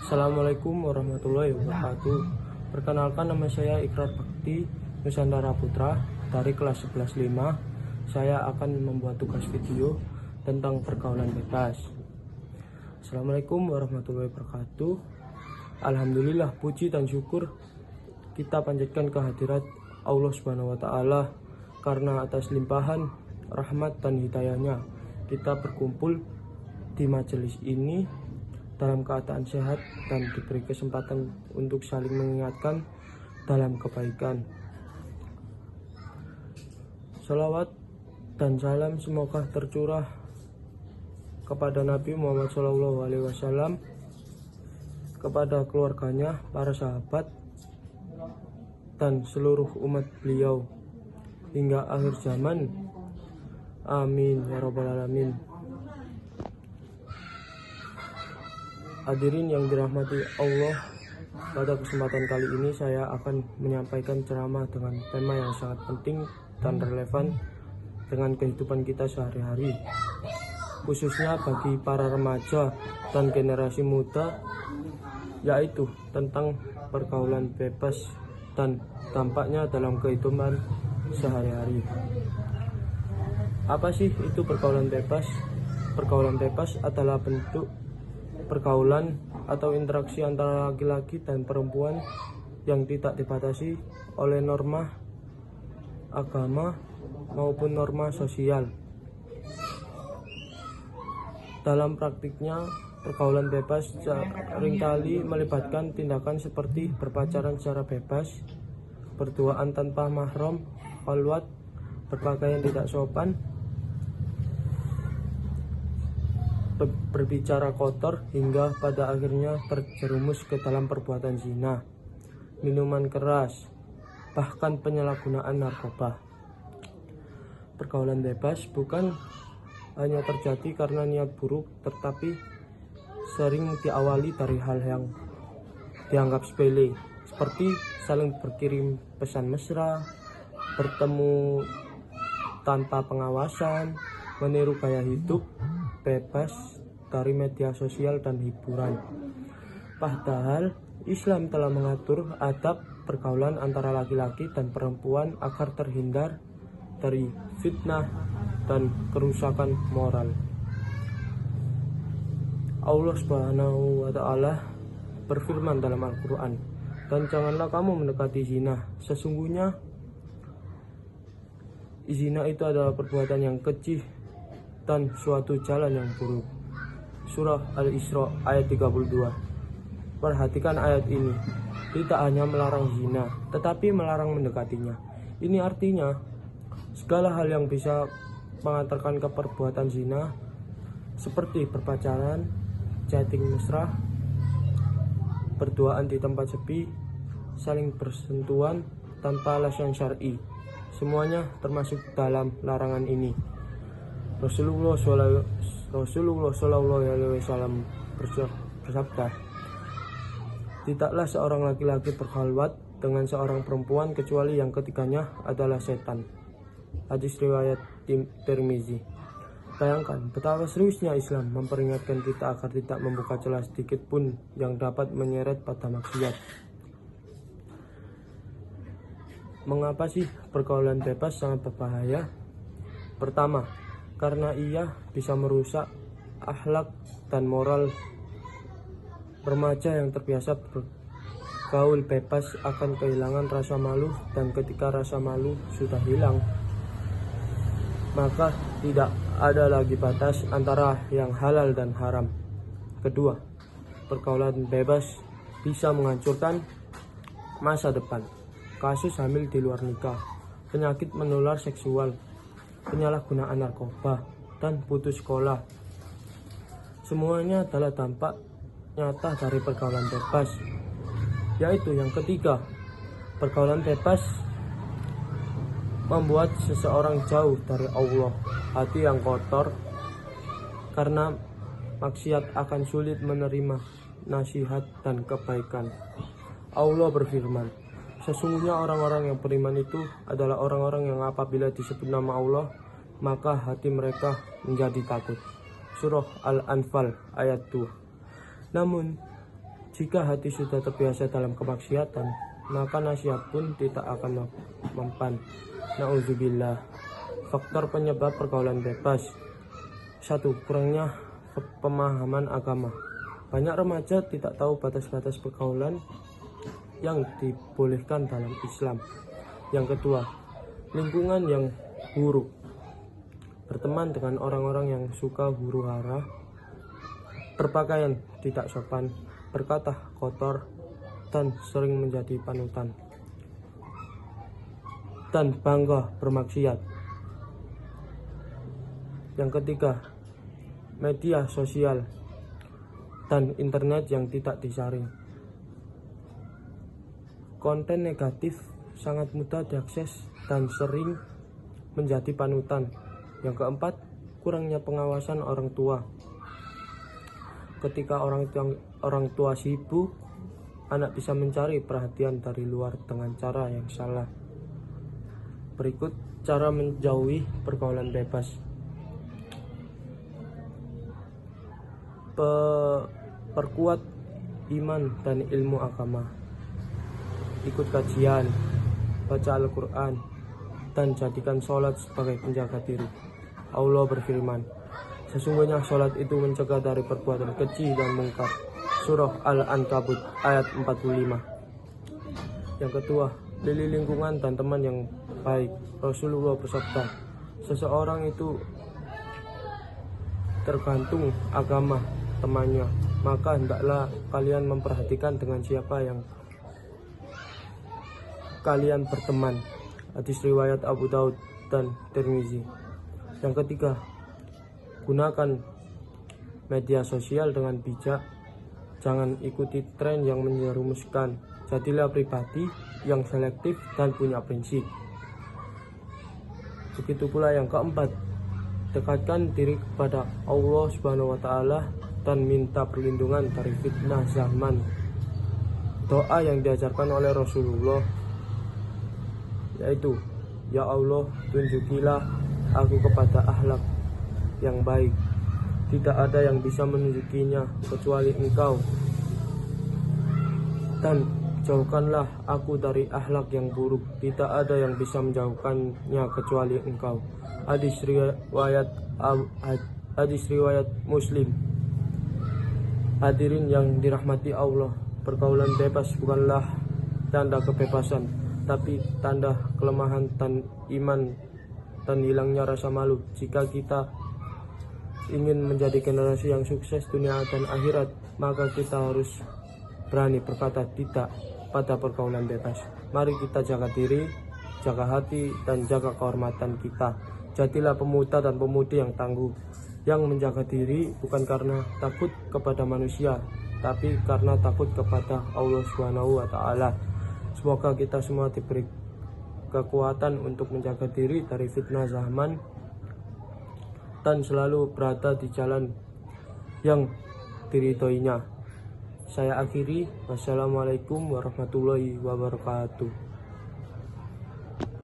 Assalamualaikum warahmatullahi wabarakatuh. Perkenalkan, nama saya Ikrar Bakti Nusantara Putra dari kelas 11-5. Saya akan membuat tugas video tentang pergaulan bebas. Assalamualaikum warahmatullahi wabarakatuh. Alhamdulillah, puji dan syukur kita panjatkan kehadirat Allah Subhanahu wa Ta'ala, karena atas limpahan rahmat dan hidayahnya kita berkumpul di majelis ini dalam keadaan sehat dan diberi kesempatan untuk saling mengingatkan dalam kebaikan. Salawat dan salam semoga tercurah kepada Nabi Muhammad SAW, kepada keluarganya, para sahabat, dan seluruh umat beliau hingga akhir zaman. Amin ya rabbal alamin. Hadirin yang dirahmati Allah, pada kesempatan kali ini saya akan menyampaikan ceramah dengan tema yang sangat penting dan relevan dengan kehidupan kita sehari-hari, khususnya bagi para remaja dan generasi muda, yaitu tentang pergaulan bebas dan dampaknya dalam kehidupan sehari-hari. Apa sih itu pergaulan bebas? Pergaulan bebas adalah bentuk pergaulan atau interaksi antara laki-laki dan perempuan yang tidak dibatasi oleh norma agama maupun norma sosial. Dalam praktiknya, pergaulan bebas seringkali melibatkan tindakan seperti berpacaran secara bebas, berduaan tanpa mahram, khalwat, berpakaian tidak sopan, berbicara kotor, hingga pada akhirnya terjerumus ke dalam perbuatan zina, minuman keras, bahkan penyalahgunaan narkoba. Pergaulan bebas bukan hanya terjadi karena niat buruk, tetapi sering diawali dari hal yang dianggap sepele, seperti saling berkirim pesan mesra, bertemu tanpa pengawasan, meniru gaya hidup bebas dari media sosial dan hiburan. Padahal Islam telah mengatur adab pergaulan antara laki-laki dan perempuan agar terhindar dari fitnah dan kerusakan moral. Allah Subhanahu wa Ta'ala berfirman dalam Al-Quran, "Dan janganlah kamu mendekati zina, sesungguhnya zina itu adalah perbuatan yang keji dan suatu jalan yang buruk." Surah Al-Isra ayat 32. Perhatikan ayat ini, tidak hanya melarang zina, tetapi melarang mendekatinya. Ini artinya segala hal yang bisa mengantarkan ke perbuatan zina, seperti berpacaran, chatting mesra, berduaan di tempat sepi, saling bersentuhan tanpa alasan syar'i, semuanya termasuk dalam larangan ini. Rasulullah Shallallahu Alaihi Wasallam bersabda, "Tidaklah seorang laki-laki berkhalwat dengan seorang perempuan kecuali yang ketiganya adalah setan." Hadis riwayat Tirmizi. Bayangkan betapa seriusnya Islam memperingatkan kita agar tidak membuka celah sedikit pun yang dapat menyeret pada maksiat. Mengapa sih pergaulan bebas sangat berbahaya? Pertama, karena ia bisa merusak akhlak dan moral. Remaja yang terbiasa bergaul bebas akan kehilangan rasa malu, dan ketika rasa malu sudah hilang, maka tidak ada lagi batas antara yang halal dan haram. Kedua, pergaulan bebas bisa menghancurkan masa depan. Kasus hamil di luar nikah, penyakit menular seksual, penyalahgunaan narkoba, dan putus sekolah, semuanya adalah dampak nyata dari pergaulan bebas. Yaitu yang ketiga, pergaulan bebas membuat seseorang jauh dari Allah. Hati yang kotor karena maksiat akan sulit menerima nasihat dan kebaikan. Allah berfirman, "Sesungguhnya orang-orang yang beriman itu adalah orang-orang yang apabila disebut nama Allah, maka hati mereka menjadi takut." Surah Al-Anfal ayat 2. Namun, Jika hati sudah terbiasa dalam kemaksiatan, maka nasihat pun tidak akan mempan. Nauzubillah. Faktor penyebab pergaulan bebas. 1. Kurangnya pemahaman agama. Banyak remaja tidak tahu batas-batas pergaulan yang dibolehkan dalam Islam. Yang kedua, lingkungan yang buruk. Berteman dengan orang-orang yang suka huru-hara, berpakaian tidak sopan, berkata kotor, dan sering menjadi panutan, dan bangga bermaksiat. Yang ketiga, media sosial dan internet yang tidak disaring. Konten negatif sangat mudah diakses dan sering menjadi panutan. Yang keempat, kurangnya pengawasan orang tua. Ketika orang tua sibuk, anak bisa mencari perhatian dari luar dengan cara yang salah. Berikut cara menjauhi pergaulan bebas. Perkuat iman dan ilmu agama. Ikut kajian, baca Al-Quran, dan jadikan sholat sebagai penjaga diri. Allah berfirman, sesungguhnya sholat itu mencegah dari perbuatan keji dan mungkar. Surah Al-Ankabut ayat 45. Yang kedua, pilih lingkungan dan teman yang baik. Rasulullah bersabda, seseorang itu tergantung agama temannya, maka hendaklah kalian memperhatikan dengan siapa yang kalian berteman. Hadis riwayat Abu Daud dan Tirmizi. Yang ketiga, gunakan media sosial dengan bijak. Jangan ikuti tren yang menjerumuskan. Jadilah pribadi yang selektif dan punya prinsip. Begitu pula yang keempat, dekatkan diri kepada Allah Subhanahu wa Ta'ala dan minta perlindungan dari fitnah zaman. Doa yang diajarkan oleh Rasulullah yaitu, ya Allah, tunjukilah aku kepada akhlak yang baik. Tidak ada yang bisa menunjukinya kecuali Engkau, dan jauhkanlah aku dari akhlak yang buruk. Tidak ada yang bisa menjauhkannya kecuali Engkau. Hadis riwayat Muslim. Hadirin yang dirahmati Allah, pergaulan bebas bukanlah tanda kebebasan, tapi tanda kelemahan dan iman dan hilangnya rasa malu. Jika kita ingin menjadi generasi yang sukses dunia dan akhirat, maka kita harus berani berkata tidak pada pergaulan bebas. Mari kita jaga diri, jaga hati, dan jaga kehormatan kita. Jadilah pemuda dan pemudi yang tangguh, yang menjaga diri bukan karena takut kepada manusia, tapi karena takut kepada Allah Subhanahu wa Ta'ala. Semoga kita semua diberi kekuatan untuk menjaga diri dari fitnah zaman dan selalu berada di jalan yang diridhoinya. Saya akhiri, wassalamualaikum warahmatullahi wabarakatuh.